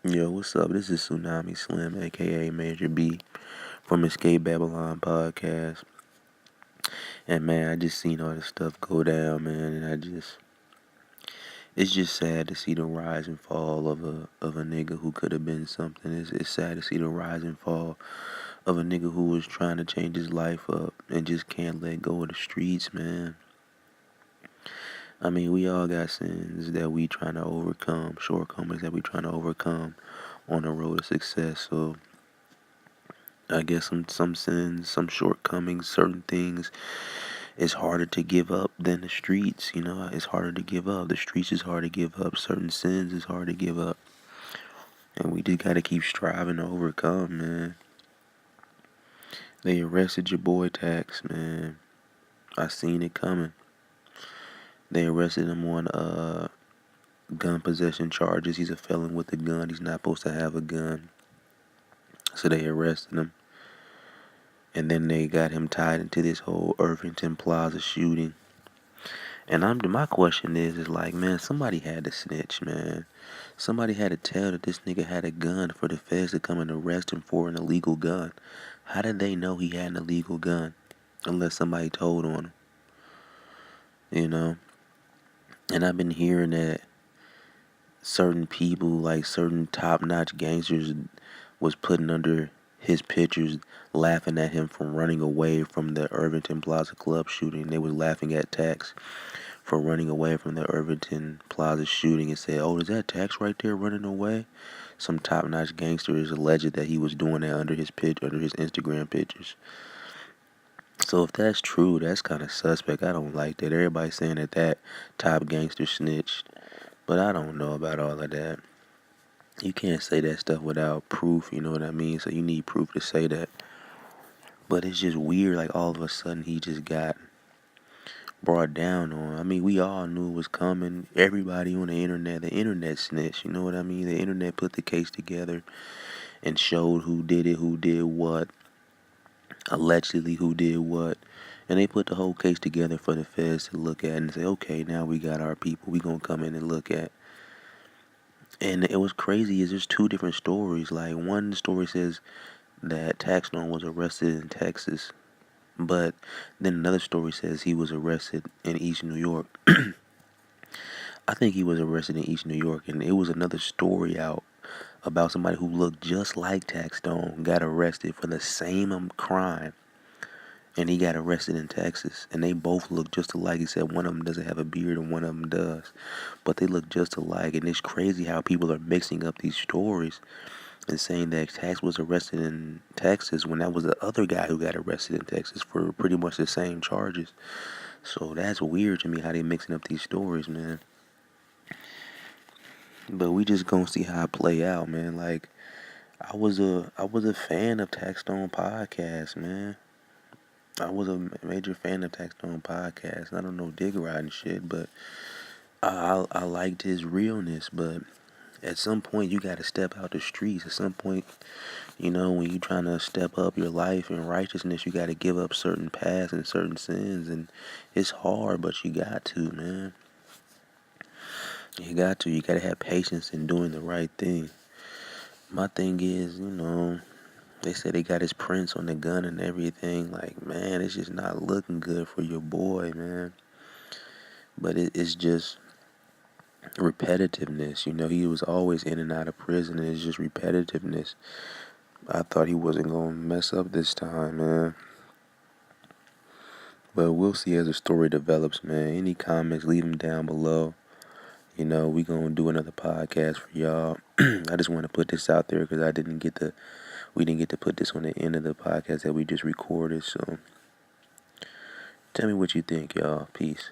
Yo, what's up? This is Tsunami Slim, aka Major B, from Escape Babylon podcast. And man, I just seen all this stuff go down, man, and it's just sad to see the rise and fall of a nigga who could have been something. It's sad to see the rise and fall of a nigga who was trying to change his life up and just can't let go of the streets, man. I mean, we all got sins that we trying to overcome, shortcomings that we trying to overcome on the road to success. So I guess some sins, some shortcomings, certain things, it's harder to give up than the streets. You know, it's harder to give up. The streets is hard to give up. Certain sins is hard to give up, and we just gotta keep striving to overcome, man. They arrested your boy Tax, man. I seen it coming. They arrested him on gun possession charges. He's a felon with a gun. He's not supposed to have a gun, so they arrested him. And then they got him tied into this whole Irvington Plaza shooting. And my question is like, man, somebody had to snitch, man. Somebody had to tell that this nigga had a gun for the feds to come and arrest him for an illegal gun. How did they know he had an illegal gun? Unless somebody told on him, you know? And I've been hearing that certain people, like certain top-notch gangsters, was putting under his pictures, laughing at him from running away from the Irvington Plaza Club shooting. They was laughing at Tax for running away from the Irvington Plaza shooting and said, "Oh, is that Tax right there running away?" Some top-notch gangster is alleged that he was doing that under his Instagram pictures. So if that's true, that's kind of suspect. I don't like that. Everybody's saying that top gangster snitched, but I don't know about all of that. You can't say that stuff without proof, you know what I mean? So you need proof to say that. But it's just weird, like all of a sudden he just got brought down on. I mean, we all knew it was coming. Everybody on the internet snitched, you know what I mean? The internet put the case together and showed who did what, allegedly who did what. And they put the whole case together for the feds to look at and say, okay, now we got our people we gonna come in and look at. And it was crazy is there's two different stories. Like one story says that Taxstone was arrested in Texas, but then another story says he was arrested in East New York. I think he was arrested in East New York, and it was another story out about somebody who looked just like Taxstone got arrested for the same crime, and he got arrested in Texas, and they both look just alike, except one of them doesn't have a beard and one of them does, but they look just alike. And it's crazy how people are mixing up these stories and saying that Tax was arrested in Texas when that was the other guy who got arrested in Texas for pretty much the same charges. So that's weird to me how they mixing up these stories, man. But we just gonna see how it play out, man. Like I was a fan of Taxstone podcast, man. I was a major fan of Taxstone podcast. I don't know dig riding shit, but I liked his realness. But at some point, you gotta step out the streets. At some point, you know, when you trying to step up your life in righteousness, you gotta give up certain paths and certain sins, and it's hard, but you got to, man. You got to. You gotta have patience in doing the right thing. My thing is, you know, they said they got his prints on the gun and everything. Like, man, it's just not looking good for your boy, man. But it's just repetitiveness. You know, he was always in and out of prison, and it's just repetitiveness. I thought he wasn't going to mess up this time, man. But we'll see as the story develops, man. Any comments, leave them down below. You know, we going to do another podcast for y'all. I just want to put this out there because we didn't get to put this on the end of the podcast that we just recorded. So tell me what you think, y'all. Peace.